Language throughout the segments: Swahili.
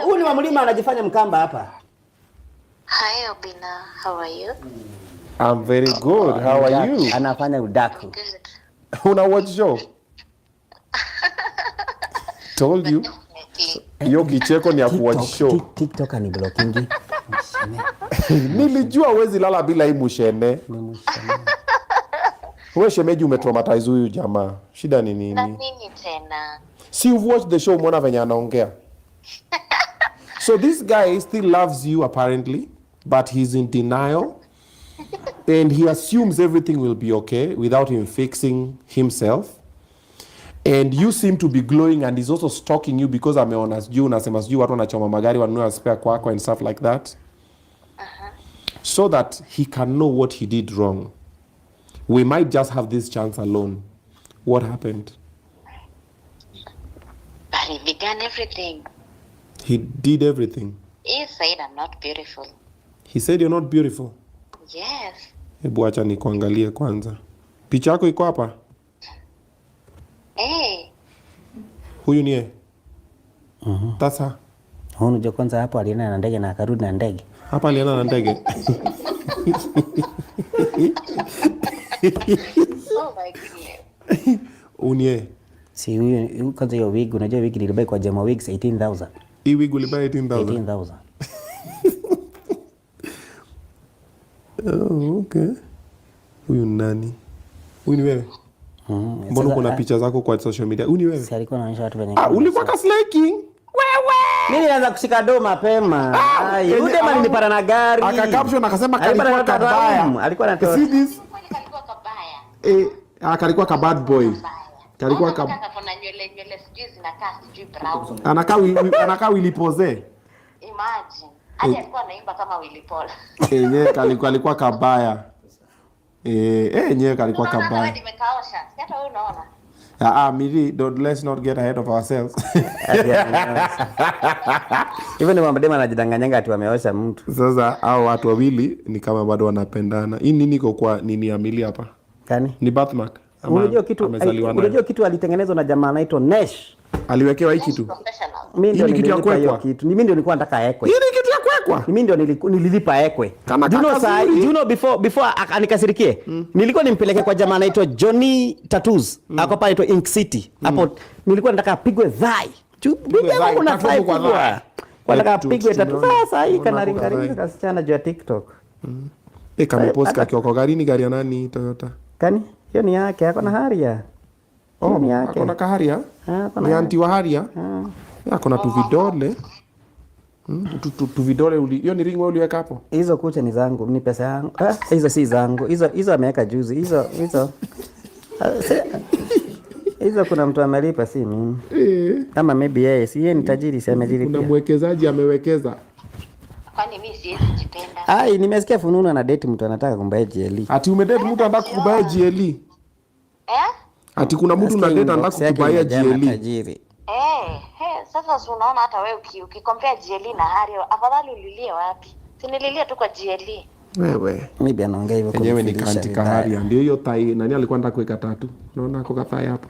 Huyu ni wa mlima anajifanya mkamba hapa. Hi Obina, how are you? I'm very good. How are you? Anafanya udaku. Good. Una watch show? Told you. Hiyo kicheko ni ya kuwatch show. TikTok ni blockingi. Nilijua huwezi lala bila hii mushene. Wewe shemeji umetraumatize huyu jamaa. Shida ni nini? Na nini tena? See, you've watched the show, umeona venye anaongea. So this guy still loves you apparently, but he's in denial. And he assumes everything will be okay without him fixing himself. And you seem to be glowing, and he's also stalking you because ameona sijui unasema sijui watu wanachoma magari wanunua spare kwako and stuff like that. So that he can know what he did wrong. We might just have this chance alone. What happened? But he began everything. He did everything. He said I'm not beautiful. He said you're not beautiful. Yes. Hebu acha nikuangalie kwanza. Picha yako iko hapa? Hey. Huyu ni yeye? Sasa Unajua kwanza hapo alienda na ndege na akarudi na ndege. hapa alienda na ndege. Oh my goodness. Unie. Si huyu kwanza hiyo wig, unajua wig nilibai kwa Jama Wigs 18,000. Hii wig ulibuy 18,000. 18,000. Oh, okay. Huyu nani? Huyu ni wewe? Mbona kuna picha zako kwa social media? Huyu ni wewe? Si alikuwa anaonyesha watu wenye. Ulikuwa kaslaking? Mimi nilianza kushika do mapema. Huyu dema nilipata na gari. Aka caption akasema kalikuwa kabaya. Alikuwa anatoa. See this? Kwani kalikuwa kabaya? Kalikuwa ka bad boy. Kalikuwa kama kuna nywele sijui zinakaa sijui brown. Anakaa Willy Pose. Imagine. Hadi alikuwa anaimba kama Willy Paul. Yeye alikuwa kabaya. Yeye alikuwa kabaya. Hadi nimekaosha. Hata wewe unaona. Miri, let's not get ahead of ourselves. Hivyo ni mambo dema anajidanganyanga ati wameosha mtu. Sasa hao watu wawili ni kama bado wanapendana. Hii nini iko kwa nini ya Mili hapa? Kani? Ni birthmark. Unajua kitu alitengenezwa na jamaa anaitwa Nesh. Aliwekewa hii kitu. Mimi ndio nililipa hiyo kitu. Mimi ndio nilikuwa nataka ekwe. Hii ni kitu ya kuwekwa. Mimi ndio nililipa ekwe. You know before anikasirikie. Nilikuwa nimpeleke kwa jamaa anaitwa Johnny Tattoos. Hapo pale anaitwa Ink City. Hapo nilikuwa nataka apigwe thigh. Jamaa kuna thigh kubwa. Nataka apigwe tattoo. Sasa hii kana ringaringa kasichana juu ya TikTok. Kama post kwa gari ya nani Toyota? Kani? Hiyo ni yake, ako na Harrier. Ni yake. Ako na Harrier? Ni anti wa Harrier? Ako na tu vidole. Tu vidole hiyo ni ring wewe uliweka hapo? Hizo kucha ni zangu, ni pesa yangu. Hizo si zangu. Hizo ameweka juzi. Hizo kuna mtu amelipa si mimi. Kama maybe yeye, si yeye ni tajiri si amejilipia. Kuna mwekezaji amewekeza. Kwani mimi siwezi jipenda. Nimesikia fununu ana date mtu anataka kumbaye GLE. Ati umedate mtu anataka kukubaia GLE? Ati kuna mtu na date anataka kukubaia GLE. Sasa si unaona hata wewe ukicompare GLE na Harrier, afadhali ulilie wapi? Si nililia tu kwa GLE. Wewe. Maybe anaongea hivyo kwa yeye ni kanti Harrier. Ndio hiyo tai nani alikuwa anataka kuweka tatu. Unaona ako kathai hapo.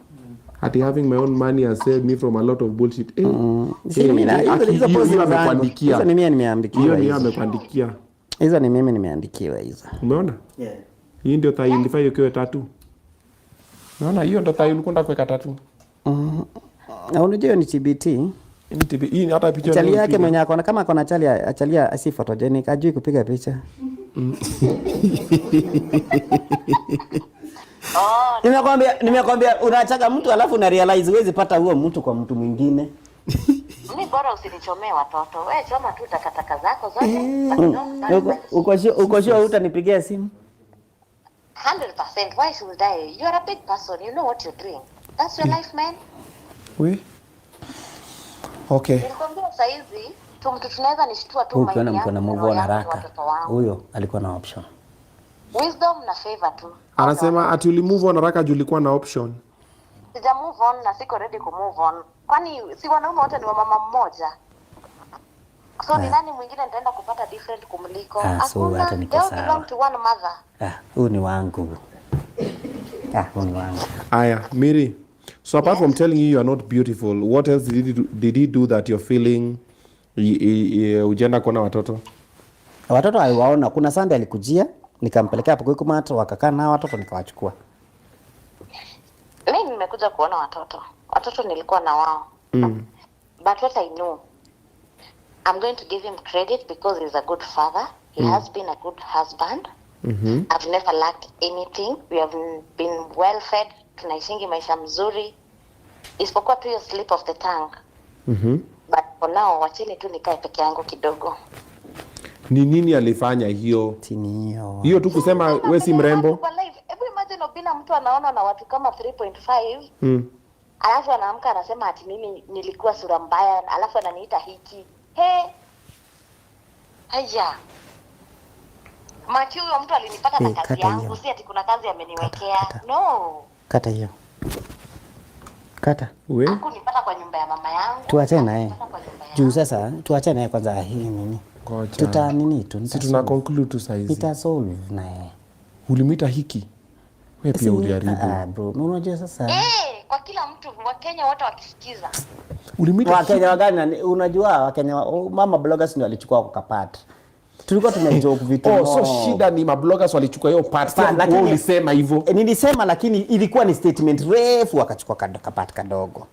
Ati having my own money has saved me from a lot of bullshit. Hizo pozi ameandikia. Hizo ni mimi nimeandikiwa. Hiyo ni amekuandikia. Hizo ni mimi nimeandikiwa hizo. Umeona? Yeah. Hii ndio tai ilifaa ikiwe tatu. Unaona hiyo ndio tai ulikuwa unataka kuweka tatu. Na unajua ni TBT. Hii hata picha chali yake mwenye akona kama akona chali achalia asi photogenic ajui kupiga picha. Nimekwambia unaachaga mtu alafu una realize huwezi pata huo mtu kwa mtu mwingine. Mimi bora usinichomee watoto. Wewe choma tu takataka zako zote. Uko sure utanipigia simu? 100%. Why should I? You are a big person. You know what you're doing. That's your life, man. We. Okay. Nilikwambia saizi mtu tunaweza nishtua tu maisha yangu. Ukiona move on haraka. Huyo alikuwa na option. Wisdom na favor tu. Anasema ati uli move on haraka juu ulikuwa na option. Sija move on na siko ready ku move on. Kwani si wanaume wote ni wa mama mmoja? So ni nani mwingine nitaenda kupata different kumliko? So hata niko sawa. They belong to one mother. Huyu ni wangu. Huyu ni wangu. Aya, Miri. So apart from telling you are not beautiful, what else did he do that you're feeling ujenda kuona watoto? Watoto aliwaona, kuna Sunday alikujia, nikampelekea hapo Quickmart, wakakaa na watoto nikawachukua. Mimi nimekuja kuona watoto. Watoto nilikuwa na wao. But what I know, I'm going to give him credit because he's a good father. He has been a good husband. I've never lacked anything. We have been well fed. Tunaishingi maisha mzuri. Isipokuwa tu hiyo slip of the tongue. But for now, wachini tu nikae peke yangu kidogo. Ni nini alifanya hiyo? Hiyo tu kusema wewe si mrembo. Hebu imagine Obina mtu anaona na watu kama 3.5. Alafu anaamka anasema ati mimi nilikuwa sura mbaya, alafu ananiita hiki. Haya. Macho huyo mtu alinipata na kazi yangu, si ati kuna kazi ameniwekea. No. Kata hiyo. Kata. Wewe? Hakunipata kwa nyumba ya mama yangu. Tuachane naye. Juu sasa tuachane naye kwanza hii nini? Tuta nini tu? Si tuna conclude tu saizi. Ita solve naye. Ulimwita hiki. Wewe pia uliharibu. Bro, unajua sasa. Kwa kila mtu wa Kenya wote wakisikiza. Ulimwita wa Kenya wagani unajua wa Kenya mama bloggers ndio alichukua kwa part. Tulikuwa tumejoke vitu. So shida ni mabloggers walichukua hiyo part. Lakini ulisema hivyo. Nilisema lakini ilikuwa ni statement refu wakachukua kapati kadogo.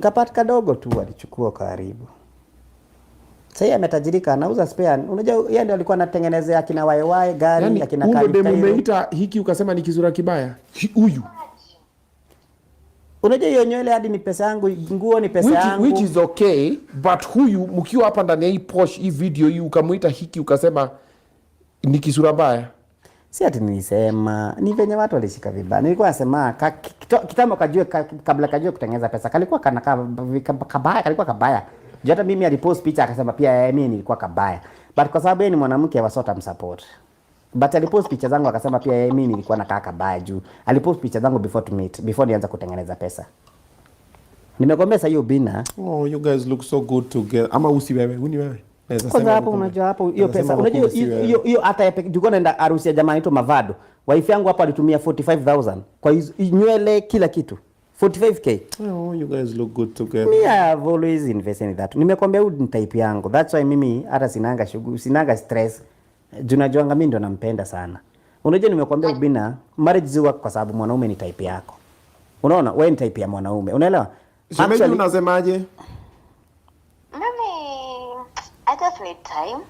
Kapati kadogo tu walichukua karibu. Sasa ametajirika anauza spare. Unajua yeye ndio alikuwa anatengenezea akina YY gari yani, akina kali. Ndio umeita hiki ukasema ni kizura kibaya. Huyu. Unajua hiyo nywele hadi ni pesa yangu, nguo ni pesa yangu. Which is okay, but huyu mkiwa hapa ndani ya hii Porsche hii video hii ukamuita hiki ukasema ni kisura mbaya. Si ati nilisema, ni venye watu walishika vibaya. Nilikuwa nasema kitambo kajue kabla kajue kutengeneza pesa. Kalikuwa kabaya, kalikuwa kabaya. Hata mimi alipost picha akasema pia mimi nilikuwa kabaya. But kwa sababu yeye ni mwanamke wasota msupport. But alipost picha zangu akasema pia mimi nilikuwa nakaa kabaya juu. Alipost picha zangu before to meet, before nianza kutengeneza pesa. Nimekwambia sasa hiyo Bina. Oh, you guys look so good together. Ama usi wewe, uni wewe. Kwa hapo unajua hapo hiyo pesa. Unajua hiyo hata tulikuwa naenda harusi ya jamaa anaitwa Mavado. Wife yangu hapo alitumia 45,000 kwa nywele kila kitu. 45k. Oh, you guys look good together. Me I have always invested in that. Nimekwambia huyu ni type yangu. That's why mimi hata sinanga shughuli, sinanga stress. Junajuanga mimi ndo nampenda sana. Unajua nimekwambia Ubina, marriage ziwa kwa sababu mwanaume ni type yako. Unaona? Wewe ni type ya mwanaume. Unaelewa? Shemeji unasemaje? Mimi I just need time.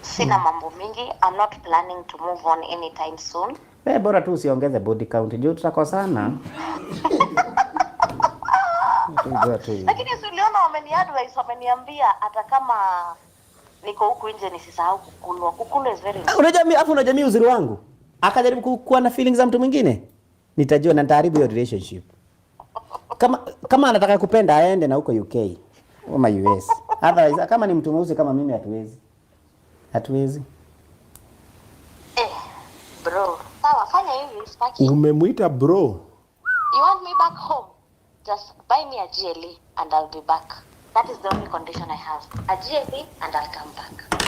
Sina mambo mingi. I'm not planning to move on anytime soon. Bora tu usiongeze body count. Juu tutakosana. Lakini uliona wameniadvise, wameniambia hata kama niko huku nje nisisahau kukulwa. Kukulwa is very important. Unajua mimi afu unajua mimi uzuri wangu. Akajaribu kuwa na feelings za mtu mwingine. Nitajua na nitaharibu hiyo relationship. Kama anataka kupenda aende na huko UK ama US. Otherwise kama ni mtu mweusi kama mimi hatuwezi. Hatuwezi. Bro, sawa fanya hivi sipaki. Umemwita bro. You want me back home? Just buy me a GLE and I'll be back. That is the only condition I have. A GLE and I'll come back.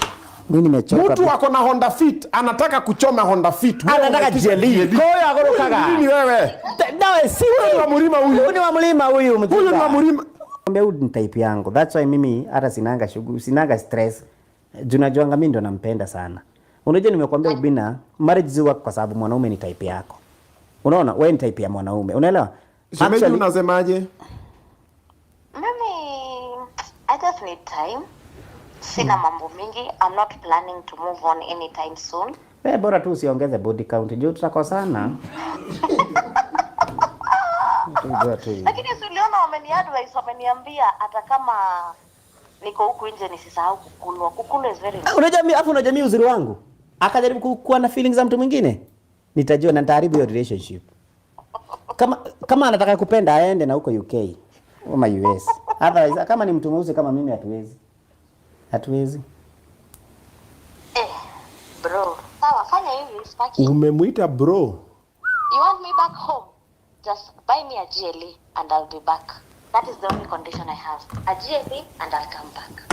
Mimi nimechoka. Mtu wako na Honda Fit, anataka kuchoma Honda Fit. Anataka GLE. Kwa hiyo akorokaga. Nini wewe? Dawe si wewe wa mlima huyu. Huyu ni wa mlima huyu. Huyu ni wa mlima. Huyu ni type yangu. That's why mimi hata sinanga shughuli, sinanga stress. Junajuanga mimi ndo nampenda sana. Unajua nimekwambia Ubina, marriage ziwa kwa sababu mwanaume ni type yako. Unaona? Wewe ni type ya mwanaume. Unaelewa? Shemeji unasemaje? Mimi I just need time. Sina mambo mingi. I'm not planning to move on anytime soon. Bora tu usiongeze body count. Juu tutakosana. Lakini uliona wameniadvise, wameniambia hata kama niko huku nje nisisahau kukulwa. Kukulwa is very important. Unajua mimi afu unajua mimi uzuri wangu. Akajaribu kuwa na feelings za mtu mwingine. Nitajua na nitaharibu hiyo relationship. Kama anataka kupenda aende na huko UK ama US. Otherwise kama ni mtu mweusi kama mimi hatuwezi. Hatuwezi. Bro, sawa fanya hivi sipaki. Umemwita bro. You want me back home? Just buy me a GLE and I'll be back. That is the only condition I have. A GLE and I'll come back.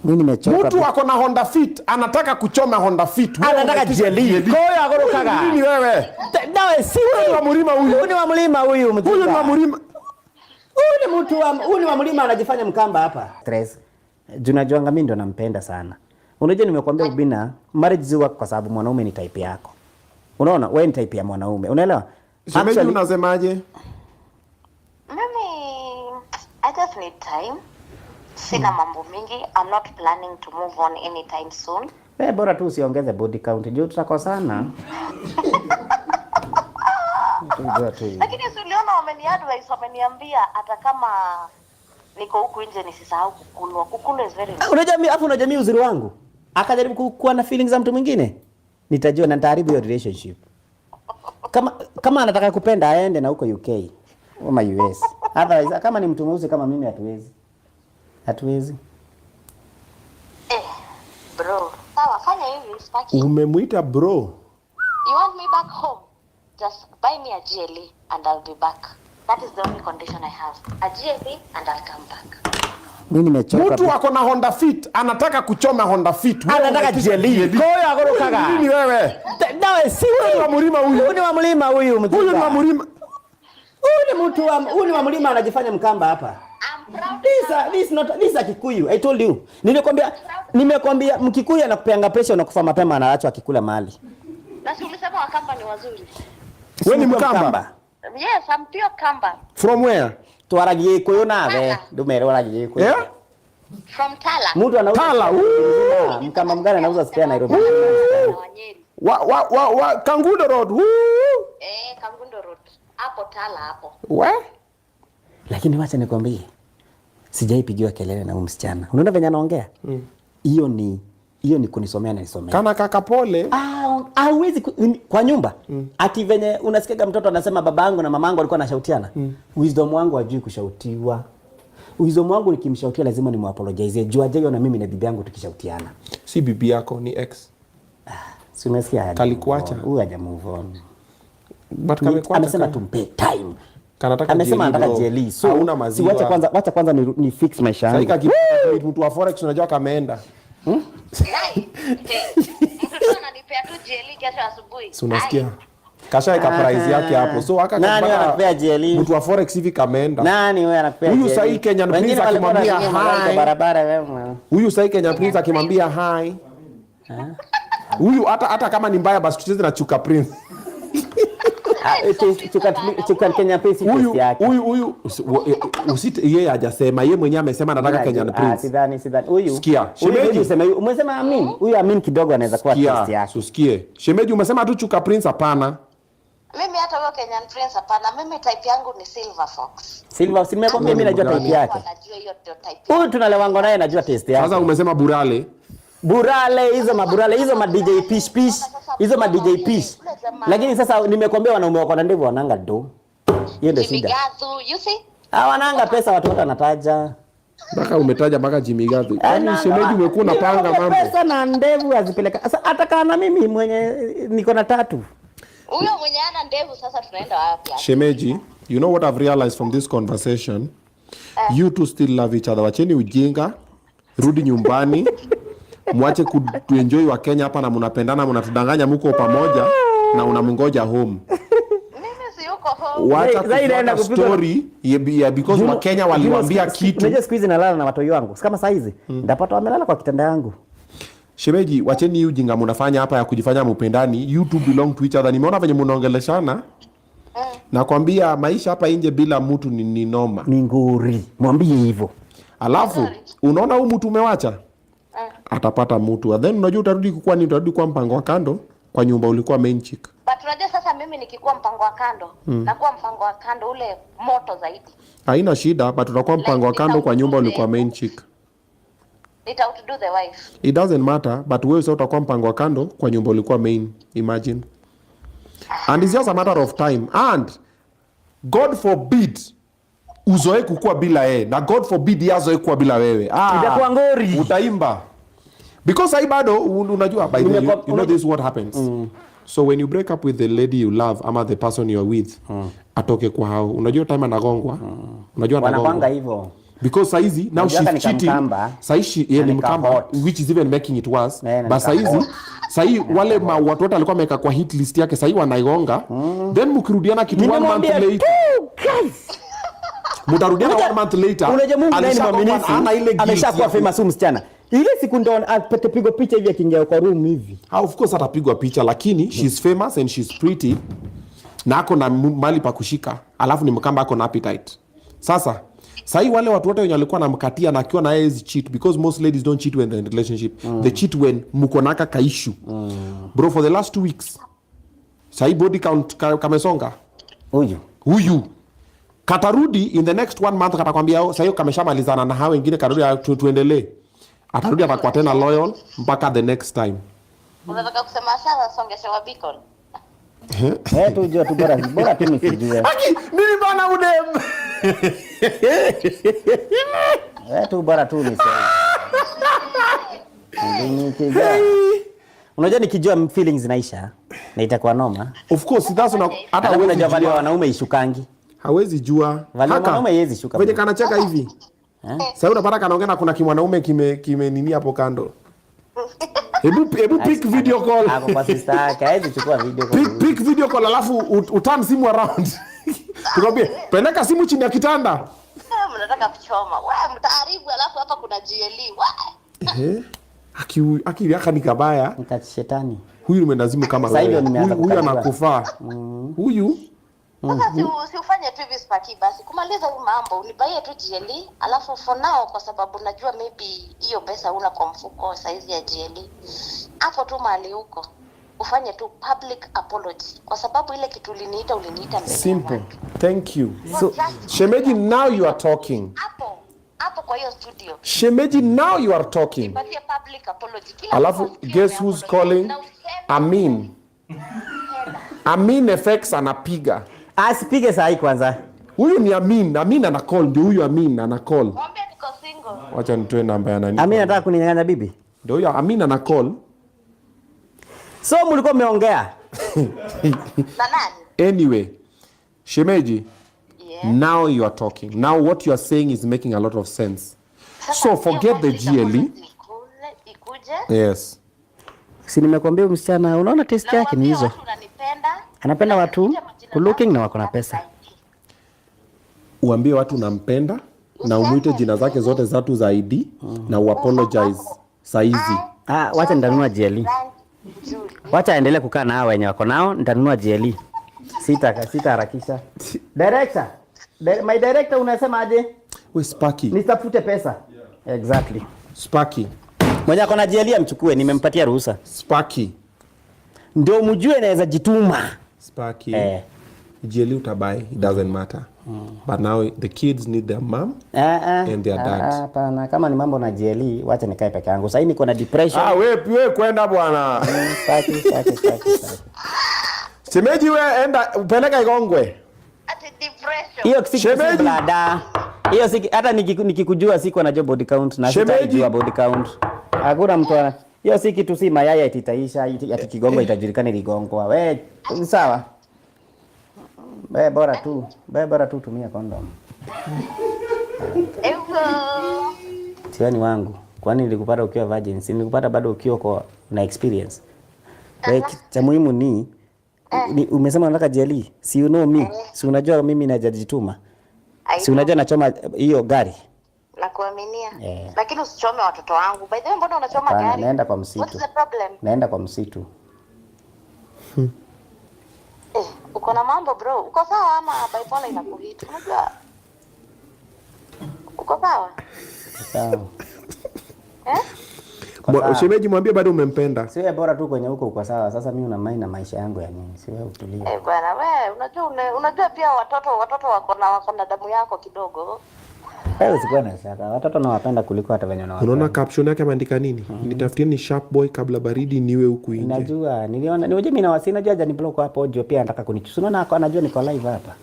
Mimi nimechoka. Mtu ako na Honda Fit anataka kuchoma Honda Fit. Anataka jeli. Koyo agorokaga. Nini wewe? Dawe si wewe wa mlima huyu. Huyu ni wa mlima huyu mjinga. Huyu ni wa mlima. Huyu ni wa mlima anajifanya mkamba hapa. Stress. Junajuanga mimi ndo nampenda sana. Unajua nimekuambia Ubina, marriage ziwa kwa sababu mwanaume ni type yako. Unaona? Wewe ni type ya mwanaume. Unaelewa? Shemeji unasemaje? Mimi I just need time. Sina mambo mingi. I'm not planning to move on anytime soon. Bora tu usiongeze body count. Juu tutakosana. Lakini si uliona wameniadvise, wameniambia hata kama niko huku nje nisisahau kukulwa. Kukulwa is very important. Unajua mimi uzuri wangu. Akajaribu kuwa na feelings za mtu mwingine. Nitajua na nitaharibu hiyo relationship. Kama anataka kupenda aende na huko UK ama US. Otherwise kama ni mtu mweusi kama mimi hatuwezi. Bro, sawa fanya hivi sipaki. Umemuita bro. You want me back home? Just buy me a GLE and I'll be back. That is the only condition I have. A GLE and I'll come back. Mimi nimechoka. Mtu ako na Honda Fit anataka kuchoma Honda Fit. Anataka jeli. Koyo agorokaga. Nini wewe? Dawe si wewe wa mlima huyu. Huyu ni wa mlima huyu mjinga. Huyu ni wa mlima. Huyu ni wa mlima anajifanya mkamba hapa. I'm proud. This is Kikuyu. I told you. Nimekwambia Mkikuyu anakupeanga pressure unakufa mapema anaachwa akikula mali. Na si ulisema Wakamba ni wazuri. Wewe ni Mkamba? Yes, I'm pure Kamba. From where? Twaragie koyo nawe. Ndumere waragie koyo. Yeah? From Tala. Mtu anauza Tala. Mkamba mgani anauza spare Nairobi. Kangundo Road. Kangundo Road. Hapo Tala hapo. Lakini wacha nikwambie. Sijaipigiwa kelele na msichana. Unaona venye anaongea? Hiyo ni kunisomea na nisomea. Kana kaka pole. Hauwezi kwa nyumba. Ati venye unasikia mtoto anasema babangu na mamangu walikuwa wanashautiana. Wisdom wangu hajui kushautiwa. Wisdom wangu nikimshautia lazima nimwapologize. Jua jayo na mimi na bibi yangu tukishautiana. Si bibi yako ni ex. Si umesikia haya? Kalikuacha. Huyu haja move on. But kamekuacha. Amesema tumpe time. Amesema anataka jeli. So hauna maziwa. Si wacha kwanza ni fix maisha yangu. Sasa mtu wa forex unajua kameenda. Mtoto ananipea tu GLE kesho asubuhi. Si unasikia? Kashaika price yake hapo. So nani anakupea GLE? Mtu wa forex hivi kameenda. Nani wewe anakupea GLE? Huyu sahi Kenyan Prince akimwambia hi. Barabara wewe. Huyu sahi Kenyan Prince akimwambia hi. Huyu hata kama ni mbaya basi tucheze na Chuka Prince. Chuka Kenyan Prince yake. Huyu yeye hajasema, yeye mwenyewe amesema anataka Kenyan Prince. Sidhani. Huyu. Sikia. Shemeji umesema Amin. Huyu Amin kidogo anaweza kuwa test yake. Usikie. Shemeji umesema tu Chuka Prince hapana. Mimi hata huyo Kenyan Prince hapana. Mimi type yangu ni Silver Fox. Silver, si nimekwambia mimi najua type yake. Najua hiyo ndio type. Huyu tunalewango naye najua test yake. Sasa umesema Burale. Hizo ma DJ Pish. Hizo ma DJ Pish. Lakini sasa nimekwambia wanaume wako na ndevu wananga do. Hiyo ndio shida. You see? Wananga pesa watu wote wanataja. Mpaka umetaja mpaka Jimmy Gathu. Yaani shemeji umekuwa unapanga mambo. Pesa na ndevu azipeleka. Sasa hata kana mimi mwenye niko na tatu. Huyo mwenye ana ndevu sasa tunaenda wapi? Shemeji, you know what I've realized from this conversation? You two still love each other. Wacheni ujinga. Rudi nyumbani. Mwache kuenjoy wa Kenya hapa na mnapendana, mnatudanganya mko pamoja na unamngoja home. Mimi si yuko home. Wacha kufuata story because wa Kenya waliwaambia kitu. Unajua siku hizi nalala na watoto wangu. Kama saa hizi ndapata wamelala kwa kitanda yangu. Shemeji, wacheni ujinga mnafanya hapa ya kujifanya mpendani. You two belong to each other. Nimeona venye mnaongeleshana. Nakwambia maisha hapa nje bila mtu ni noma. Ni nguri. Mwambie hivyo. Alafu unaona huyu mtu umewacha? Atapata mtu. Then unajua utarudi kwa mpango wa kando kwa nyumba ulikuwa main chick. But unajua sasa mimi nikikuwa mpango wa kando, nakuwa mpango wa kando ule moto zaidi. Haina shida, but utakuwa mpango wa kando kwa nyumba ulikuwa main chick. Outdo the wife. It doesn't matter, but wewe sasa utakuwa mpango wa kando kwa nyumba ulikuwa main. Imagine. And it's just a matter of time. And God forbid uzoe kukua bila yeye. Na God forbid yazoe kuwa bila wewe. Itakuwa ngori. Utaimba. Because I bado unajua by the you know this is what happens. So when you break up with the lady you love ama the person you're with, atoke kwa hao. Unajua time anagongwa. Unajua anagongwa. Wanapanga hivyo. Because saizi now she's cheating. Saizi ni mkamba which is even making it worse. But saizi wale watu wote alikuwa ameweka kwa hit list yake saizi wanaigonga. Then mkirudiana kitu 1 month later. Mtarudiana 1 month later. Unajua Mungu ni mwaminifu. Ameshakuwa famous msichana. Ile siku ndo apate pigo picha hivi akiingia kwa room hivi. Of course atapigwa picha lakini she's famous and she's pretty. Na ako na mali pa kushika. Alafu ni mkamba ako na appetite. Sasa wale watu wote wenye walikuwa namkatia na akiwa na yeye cheat because most ladies don't cheat when they're in a relationship. They cheat when mko naka ka issue. Bro, for the last 2 weeks. Body count kamesonga. Huyu. Katarudi in the next 1 month katakwambia sasa kameshamalizana na hao wengine karudi tuendelee. Atarudi atakuwa tena loyal mpaka the next time. Unataka kusema sasa songesha wa Beacon? Tujua tu bora tu nisijue. Mimi bana udem. Tu bora tu nisijue. Unajua nikijua feelings zinaisha na itakuwa noma. Of course that's not hata wewe unajua wale wanaume ishukangi. Hawezi jua. Wanaume yezi shuka. Wewe kanacheka hivi. Sasa unapata kanaongea na kuna kimwanaume kime nini hapo kando. Hebu pick video call. Hapo kwa sister yake, haizi chukua video call. Pick video call alafu uturn simu around. Tukwambie, peleka simu chini ya kitanda. Mnataka kuchoma. Wewe mtaharibu alafu hapa kuna GLE. Akili yake ni kabaya. Mkashetani. Huyu mwendazimu kama wewe. Huyu anakufaa. Huyu sasa si ufanye tu hivi spaki basi kumaliza hii mambo unibaie tu GLE alafu for now kwa sababu najua maybe hiyo pesa una kwa mfuko saizi ya GLE hapo tu mahali huko ufanye tu public apology kwa sababu ile kitu uliniita simple. Thank you. So shemeji, now you are talking. Hapo kwa hiyo studio. Shemeji, now you are talking. Nipatie public apology. Alafu guess who's calling? Amin FX anapiga. Asipige saa hii kwanza. Huyu ni Amin ana call, ndio huyu Amin ana call. Mwambie niko single. Wacha nitoe namba ya nani. Amin anataka kuninyang'anya bibi. Ndio huyu Amin ana call. So mlikuwa mmeongea. Na nani? Anyway, shemeji, now you are talking. Now what you are saying is making a lot of sense. So forget the GLE. Yes. Si nimekwambia msichana unaona test yake ni hizo. Anapenda watu looking na wako na pesa. Uambie watu unampenda na umuite jina zake zote zatu za ID na uapologize saizi. Wacha nitanunua GLE. Wacha aendelee kukaa na hao wenye wako nao, nitanunua GLE. Sita harakisha. Director. My director unasema aje? We Sparky. Nitafute pesa. Exactly. Sparky. Mwenye ako na GLE amchukue, nimempatia ruhusa. Sparky. Ndio mjue inaweza jituma. Sparky. GLE utabai, it doesn't matter. But now the kids need their mom and their dad. Hapana, kama ni mambo na GLE, wacha nikae peke yangu. Sasa niko na depression. Wewe kwenda bwana. Sparky. Semeji wewe enda upeleka Igongwe. Ati depression. Hiyo si blada. Hiyo si hata nikikujua siko na body count na sitajua body count. Hakuna mtu hiyo si kitu si mayaya ititaisha ati Kigongo itajulikana Ligongwa. Wewe sawa. Wewe bora tu tumia condom. Siani wangu. Kwani nilikupata ukiwa virgin? Si nilikupata bado ukiwa na experience. Wewe cha muhimu ni umesema unataka GLE. Si you know me. Si unajua mimi najituma. Si unajua nachoma hiyo gari. Nakuaminia. Lakini usichome watoto wangu. By the way, mbona unachoma gari? Naenda kwa msitu. What's the problem? Naenda kwa msitu. Uko na mambo bro. Uko sawa ama bipolar inakuhit? Unajua? Uko sawa? Sawa. Shemeji mwambie bado umempenda. Siwe bora tu kwenye huko uko sawa. Sasa mimi una mind na maisha yangu ya nini? Siwe utulie. Bwana wewe unajua pia watoto wako na damu yako kidogo. Wewe usikuwa na shaka. Watoto nawapenda kuliko hata wenye wanawapenda. Unaona caption yake ameandika nini? Nitafutieni sharp boy kabla baridi niwe huku nje. Najua. Mimi na wasina jua ni block hapo Ojo pia anataka kunichusu. Unaona anajua niko live hapa.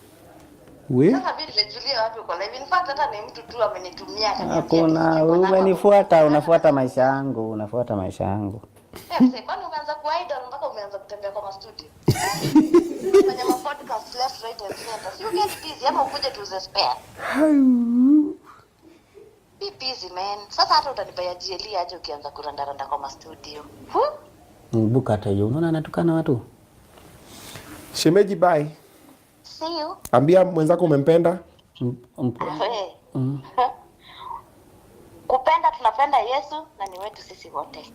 Wewe? Sasa mimi nimejulia wapi uko live? In fact hata ni mtu tu amenitumia Hakuna, umenifuata, unafuata maisha yangu. Kwani umeanza kuidol mpaka umeanza kutembea kwa studio? Kwenye podcast left right and center. You get busy ama ukuje tu spare. busy man. Sasa hata utanipea GLE aje ukianza kurandaranda kwa studio. Buka hata hiyo. Unaona anatukana watu. Shemeji, bye. See you. Ambia mwenzako umempenda. Kupenda tunapenda Yesu na ni wetu sisi wote.